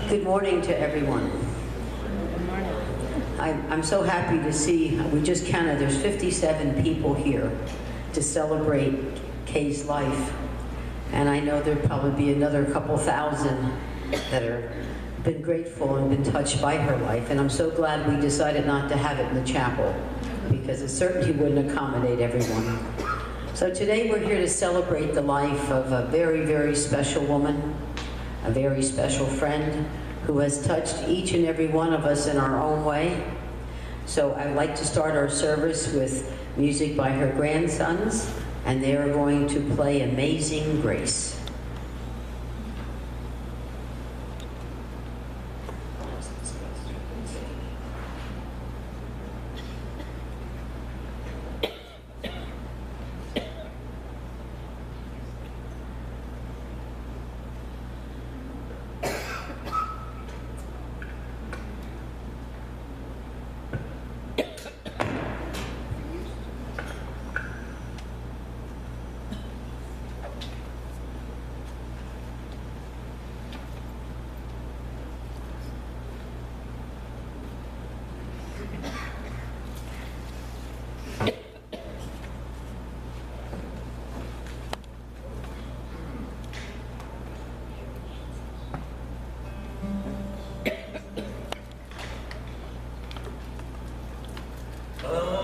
Good morning to everyone. Good morning. I'm so happy to see, we just counted, there's 57 people here to celebrate Kay's life. And I know there'll probably be another couple thousand that are been grateful and been touched by her life. And I'm so glad we decided not to have it in the chapel, because it certainly wouldn't accommodate everyone. So today we're here to celebrate the life of a very, very special woman, a very special friend who has touched each and every one of us in our own way. So I'd like to start our service with music by her grandsons, and they are going to play Amazing Grace.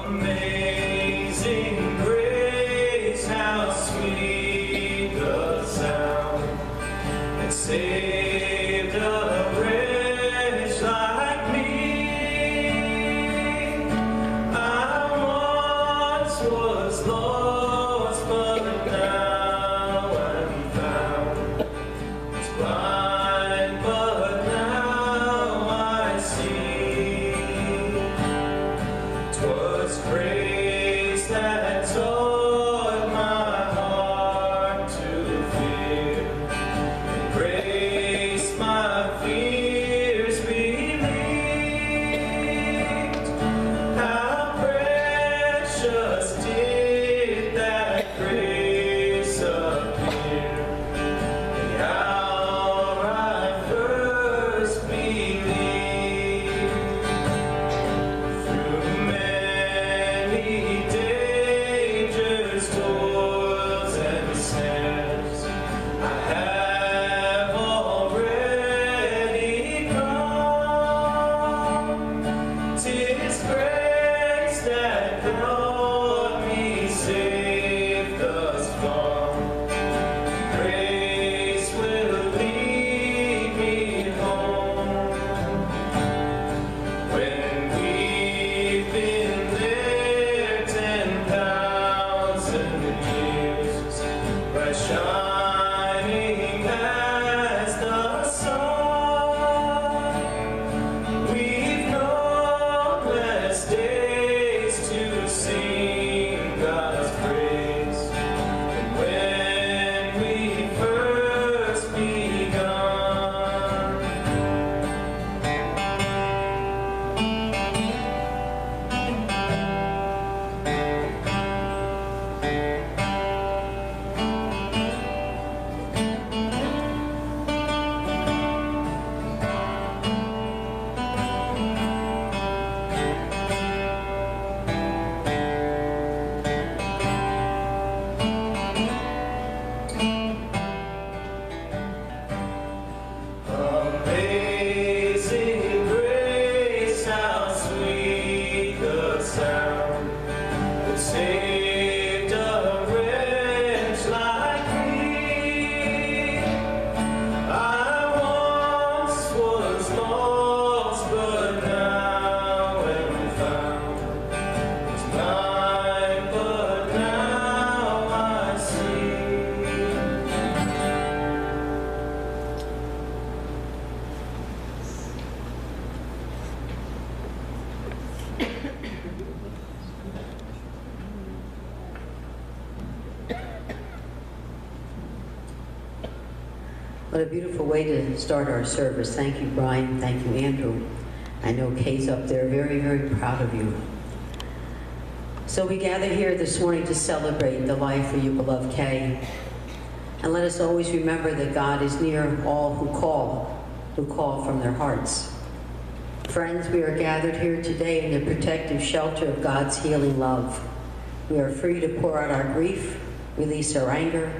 Amazing grace, how sweet the sound that saved a wretch like me. I once was lost, but now I'm found. Was blind, but now I see. 'Twas grace that taught my heart to fear, and grace my fears relieved. How precious did that grace appear, the hour I first believed. Through many dangers, toils, and snares, I have already come. 'Tis grace that brought me safe thus far. Grace will lead me home. When we've been there 10,000 years, bright shining as the sun, we've known less days to sing God's praise than when we first begun. Amazing grace, how sweet the sound that saved a wretch like me. I once was lost, but now am found. Was blind, but now I see. What a beautiful way to start our service. Thank you, Brian. Thank you, Andrew. I know Kay's up there, very, very proud of you. So we gather here this morning to celebrate the life of your beloved Kay. And let us always remember that God is near all who call, who call from their hearts. Friends, we are gathered here today in the protective shelter of God's healing love. We are free to pour out our grief, release our anger,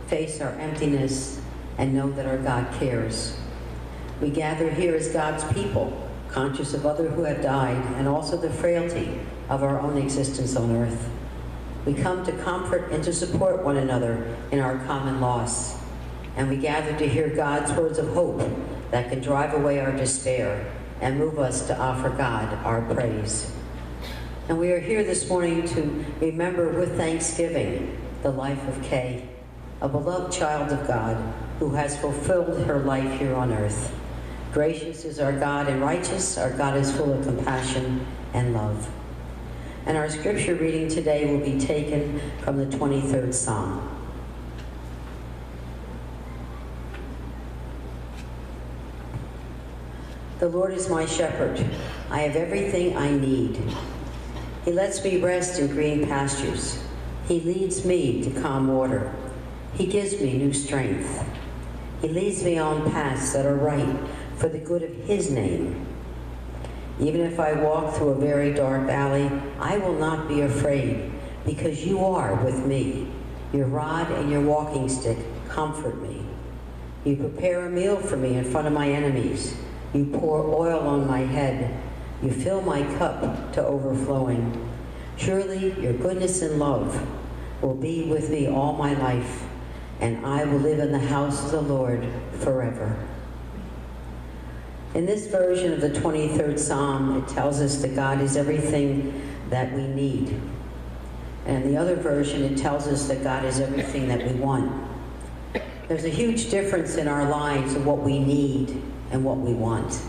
face our emptiness, and know that our God cares. We gather here as God's people, conscious of others who have died and also the frailty of our own existence on earth. We come to comfort and to support one another in our common loss. And we gather to hear God's words of hope that can drive away our despair and move us to offer God our praise. And we are here this morning to remember with thanksgiving the life of Kay, a beloved child of God who has fulfilled her life here on earth. Gracious is our God and righteous. Our God is full of compassion and love. And our scripture reading today will be taken from the 23rd Psalm. The Lord is my shepherd. I have everything I need. He lets me rest in green pastures. He leads me to calm water. He gives me new strength. He leads me on paths that are right for the good of His name. Even if I walk through a very dark valley, I will not be afraid, because you are with me. Your rod and your walking stick comfort me. You prepare a meal for me in front of my enemies. You pour oil on my head. You fill my cup to overflowing. Surely your goodness and love will be with me all my life, and I will live in the house of the Lord forever. In this version of the 23rd Psalm, it tells us that God is everything that we need. And in the other version, it tells us that God is everything that we want. There's a huge difference in our lives of what we need and what we want.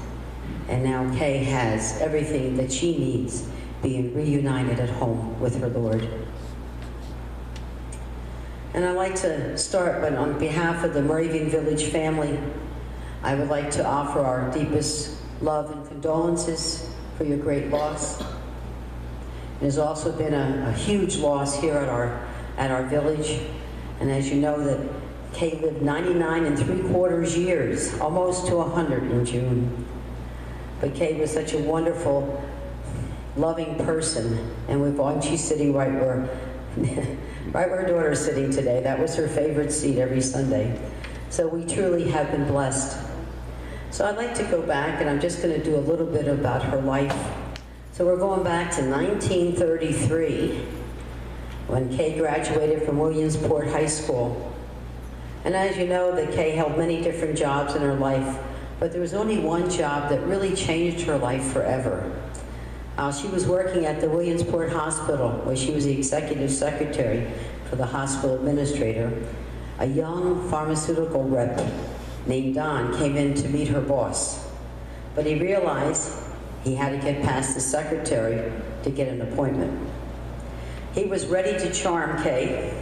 And now Kay has everything that she needs, being reunited at home with her Lord. And I'd like to start, but on behalf of the Moravian Village family, I would like to offer our deepest love and condolences for your great loss. It has also been a huge loss here at our village. And as you know, that Kay lived 99 3/4 years, almost to 100 in June. But Kay was such a wonderful, loving person. And she's sitting right where her daughter's sitting today. That was her favorite seat every Sunday. So we truly have been blessed. So I'd like to go back, and I'm just going to do a little bit about her life. So we're going back to 1933, when Kay graduated from Williamsport High School. And as you know, that Kay held many different jobs in her life, but there was only one job that really changed her life forever. She was working at the Williamsport Hospital, where she was the executive secretary for the hospital administrator. A young pharmaceutical rep named Don came in to meet her boss, but he realized he had to get past the secretary to get an appointment. He was ready to charm Kay,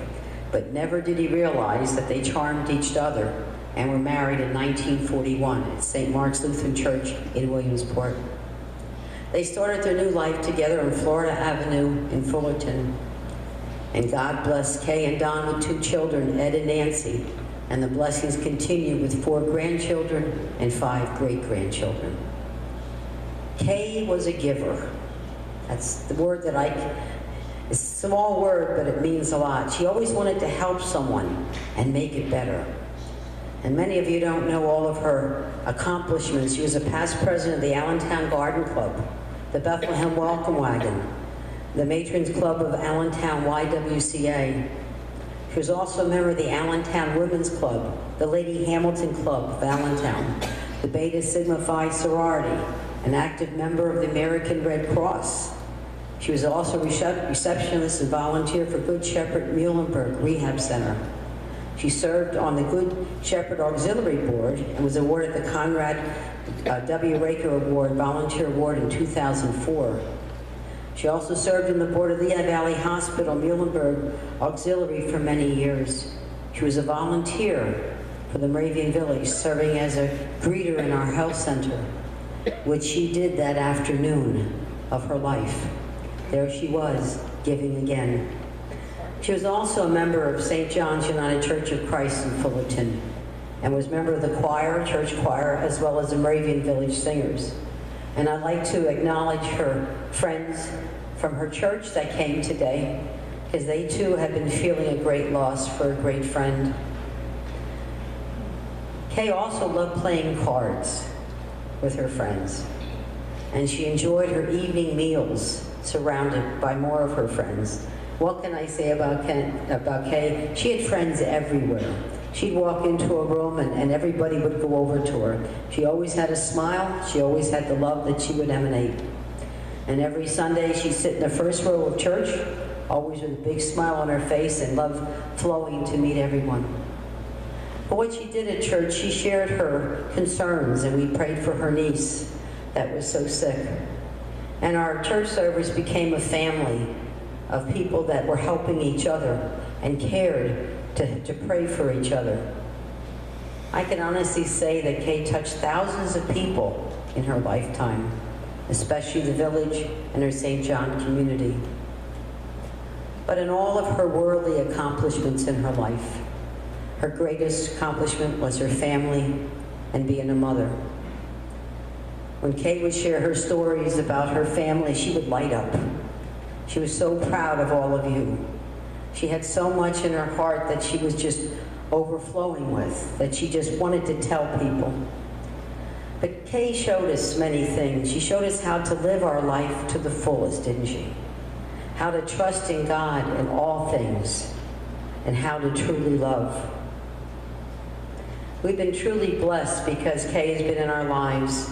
but never did he realize that they charmed each other and were married in 1941 at St. Mark's Lutheran Church in Williamsport. They started their new life together on Florida Avenue in Fullerton. And God blessed Kay and Don with 2 children, Ed and Nancy, and the blessings continue with 4 grandchildren and 5 great-grandchildren. Kay was a giver. That's the word that it's a small word, but it means a lot. She always wanted to help someone and make it better. And many of you don't know all of her accomplishments. She was a past president of the Allentown Garden Club, the Bethlehem Welcome Wagon, the Matrons Club of Allentown YWCA. She was also a member of the Allentown Women's Club, the Lady Hamilton Club of Allentown, the Beta Sigma Phi sorority, an active member of the American Red Cross. She was also a receptionist and volunteer for Good Shepherd Muhlenberg Rehab Center. She served on the Good Shepherd Auxiliary Board and was awarded the Conrad W. Raker Award, Volunteer Award in 2004. She also served on the board of Lehigh Valley Hospital Muhlenberg Auxiliary for many years. She was a volunteer for the Moravian Village, serving as a greeter in our health center, which she did that afternoon of her life. There she was, giving again. She was also a member of St. John's United Church of Christ in Fullerton. and was member of the choir, church choir, as well as the Moravian Village Singers. And I'd like to acknowledge her friends from her church that came today, because they too have been feeling a great loss for a great friend. Kay also loved playing cards with her friends, and she enjoyed her evening meals surrounded by more of her friends. What can I say about Kay? She had friends everywhere. She'd walk into a room and everybody would go over to her. She always had a smile. She always had the love that she would emanate. And every Sunday she'd sit in the first row of church, always with a big smile on her face and love flowing to meet everyone. But what she did at church, she shared her concerns, and we prayed for her niece that was so sick. And our church service became a family of people that were helping each other and cared to pray for each other. I can honestly say that Kay touched thousands of people in her lifetime, especially the village and her St. John community. But in all of her worldly accomplishments in her life, her greatest accomplishment was her family and being a mother. When Kay would share her stories about her family, she would light up. She was so proud of all of you. She had so much in her heart that she was just overflowing with, that she just wanted to tell people. But Kay showed us many things. She showed us how to live our life to the fullest, didn't she? How to trust in God in all things, and how to truly love. We've been truly blessed because Kay has been in our lives,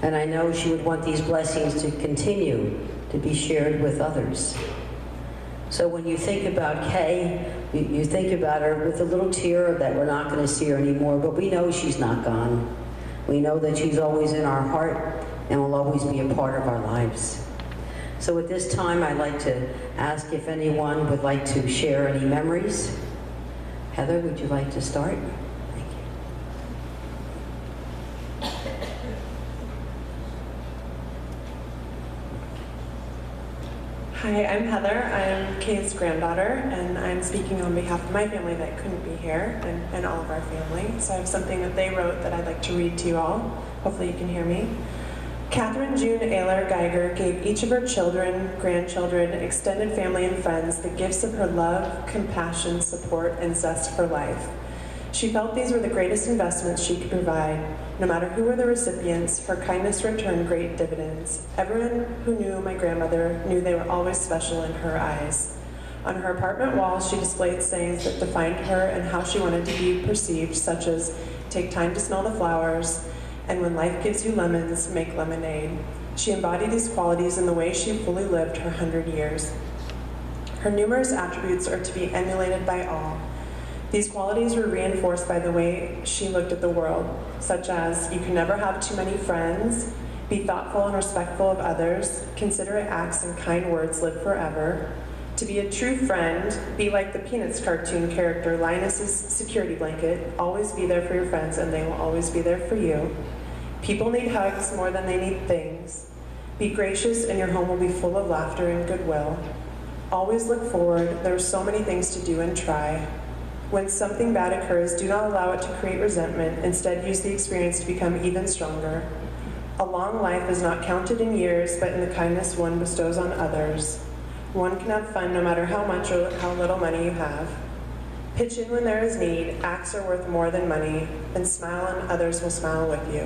and I know she would want these blessings to continue to be shared with others. So when you think about Kay, you think about her with a little tear that we're not going to see her anymore, but we know she's not gone. We know that she's always in our heart and will always be a part of our lives. So at this time, I'd like to ask if anyone would like to share any memories. Heather, would you like to start? Thank you. Hi, I'm Heather. I'm Kay's granddaughter, and I'm speaking on behalf of my family that couldn't be here, and all of our family. So I have something that they wrote that I'd like to read to you all. Hopefully you can hear me. Catherine June Ayler Geiger gave each of her children, grandchildren, extended family, and friends the gifts of her love, compassion, support, and zest for life. She felt these were the greatest investments she could provide. No matter who were the recipients, her kindness returned great dividends. Everyone who knew my grandmother knew they were always special in her eyes. On her apartment walls, she displayed sayings that defined her and how she wanted to be perceived, such as, "Take time to smell the flowers," and "When life gives you lemons, make lemonade." She embodied these qualities in the way she fully lived her 100 years. Her numerous attributes are to be emulated by all. These qualities were reinforced by the way she looked at the world, such as, "You can never have too many friends," "Be thoughtful and respectful of others," "Considerate acts and kind words live forever," "To be a true friend, be like the Peanuts cartoon character Linus's security blanket, always be there for your friends and they will always be there for you," "People need hugs more than they need things," "Be gracious and your home will be full of laughter and goodwill," "Always look forward, there are so many things to do and try," "When something bad occurs, do not allow it to create resentment, instead use the experience to become even stronger," "A long life is not counted in years, but in the kindness one bestows on others," "One can have fun no matter how much or how little money you have," "Pitch in when there is need, acts are worth more than money," and "Smile and others will smile with you."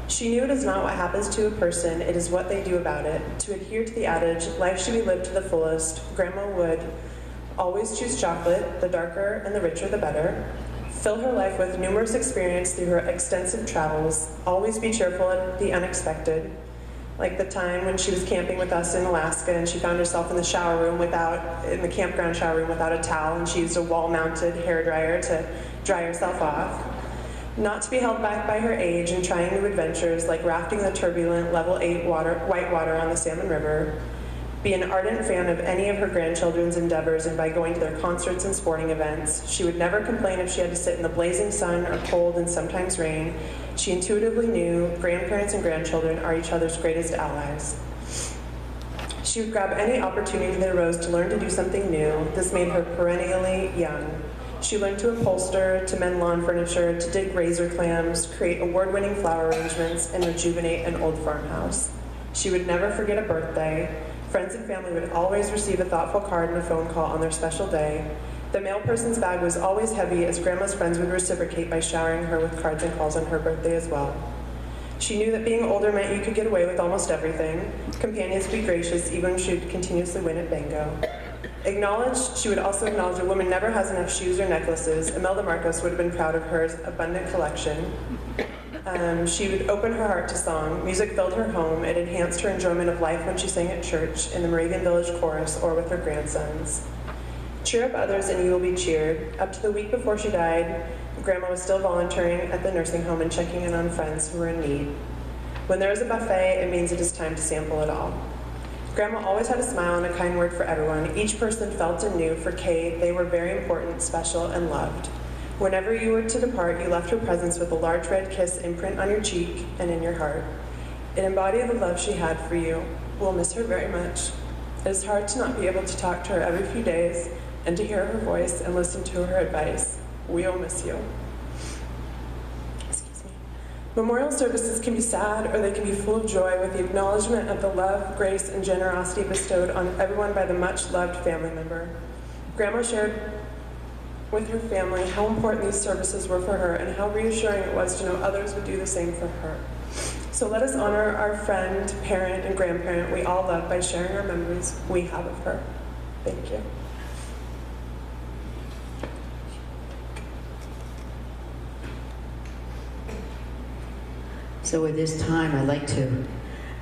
She knew it is not what happens to a person, it is what they do about it. To adhere to the adage, life should be lived to the fullest, Grandma would always choose chocolate, the darker and the richer the better, fill her life with numerous experience through her extensive travels, always be cheerful at the unexpected, like the time when she was camping with us in Alaska and she found herself in the campground shower room without a towel, and she used a wall-mounted hairdryer to dry herself off. Not to be held back by her age and trying new adventures like rafting the turbulent level 8 white water on the Salmon River. Be an ardent fan of any of her grandchildren's endeavors, and by going to their concerts and sporting events. She would never complain if she had to sit in the blazing sun or cold and sometimes rain. She intuitively knew grandparents and grandchildren are each other's greatest allies. She would grab any opportunity that arose to learn to do something new. This made her perennially young. She learned to upholster, to mend lawn furniture, to dig razor clams, create award-winning flower arrangements, and rejuvenate an old farmhouse. She would never forget a birthday. Friends and family would always receive a thoughtful card and a phone call on their special day. The mail person's bag was always heavy, as Grandma's friends would reciprocate by showering her with cards and calls on her birthday as well. She knew that being older meant you could get away with almost everything. Companions would be gracious, even when she would continuously win at bingo. She would also acknowledge a woman never has enough shoes or necklaces. Imelda Marcos would have been proud of her abundant collection. She would open her heart to song. Music filled her home. It enhanced her enjoyment of life when she sang at church, in the Moravian Village Chorus, or with her grandsons. Cheer up others and you will be cheered. Up to the week before she died, Grandma was still volunteering at the nursing home and checking in on friends who were in need. When there is a buffet, it means it is time to sample it all. Grandma always had a smile and a kind word for everyone. Each person felt and knew for Kay they were very important, special, and loved. Whenever you were to depart, you left her presence with a large red kiss imprint on your cheek and in your heart. It embodied the love she had for you. We'll miss her very much. It is hard to not be able to talk to her every few days and to hear her voice and listen to her advice. We'll miss you. Memorial services can be sad or they can be full of joy with the acknowledgement of the love, grace, and generosity bestowed on everyone by the much-loved family member. Grandma shared with her family how important these services were for her and how reassuring it was to know others would do the same for her. So let us honor our friend, parent, and grandparent we all love by sharing our memories we have of her. Thank you. So at this time, I'd like to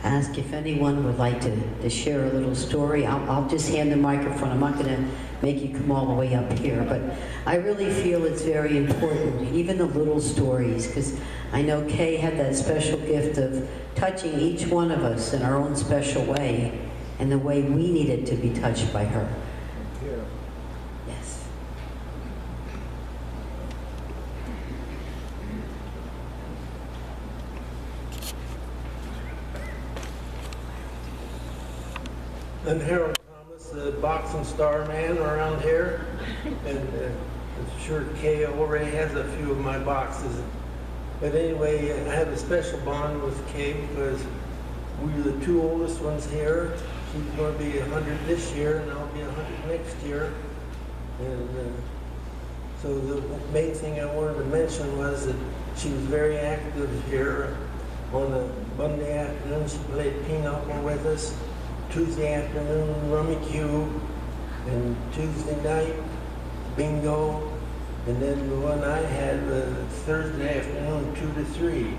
ask if anyone would like to share a little story. I'll just hand the microphone. I'm not going to make you come all the way up here, but I really feel it's very important, even the little stories, because I know Kay had that special gift of touching each one of us in our own special way, and the way we needed to be touched by her. Yes. I'm Harold Thomas, the boxing star man around here, and I'm sure Kay already has a few of my boxes. But anyway, I have a special bond with Kay because we're the two oldest ones here. She's going to be 100 this year, and I'll be 100 next year. And so the main thing I wanted to mention was that she was very active here. On a Monday afternoon, she played pinochle with us. Tuesday afternoon, rummy cube, and Tuesday night, bingo, and then the one I had Thursday afternoon, 2 to 3.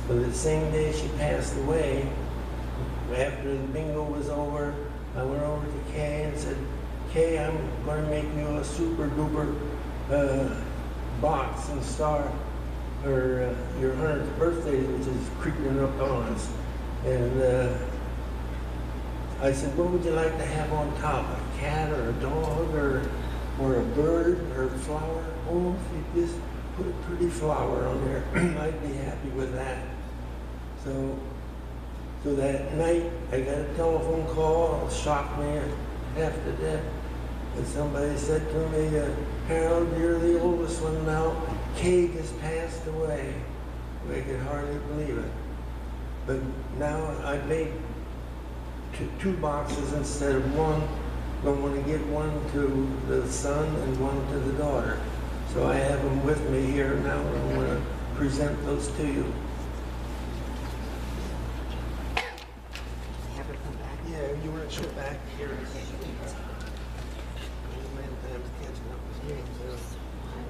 But the same day she passed away, after the bingo was over, I went over to Kay and said, Kay, I'm going to make you a super duper box and star for your 100th birthday, which is creeping up on us. And I said, what would you like to have on top? A cat or a dog or a bird or a flower? Oh, if you just put a pretty flower on there, I'd be happy with that. So that night, I got a telephone call, it shocked me half to death. And somebody said to me, Harold, you're the oldest one now. Kay just passed away. I could hardly believe it. But now I made two boxes instead of one. I'm going to give one to the son and one to the daughter. So I have them with me here now, and I'm going to present those to you. Have her come back. Yeah, you want to sit back here?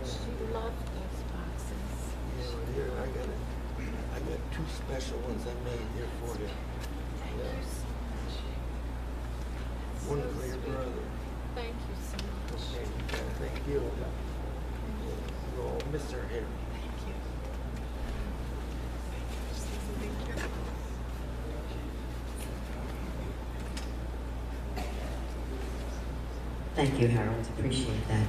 She loved those boxes. Yeah, here I got two special ones I made here for you. One for your brother. Thank you so much. Okay, thank you. You'll miss her here. Thank you. Thank you, Harold. Appreciate that.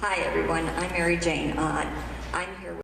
Hi, everyone. I'm Mary Jane. I'm here with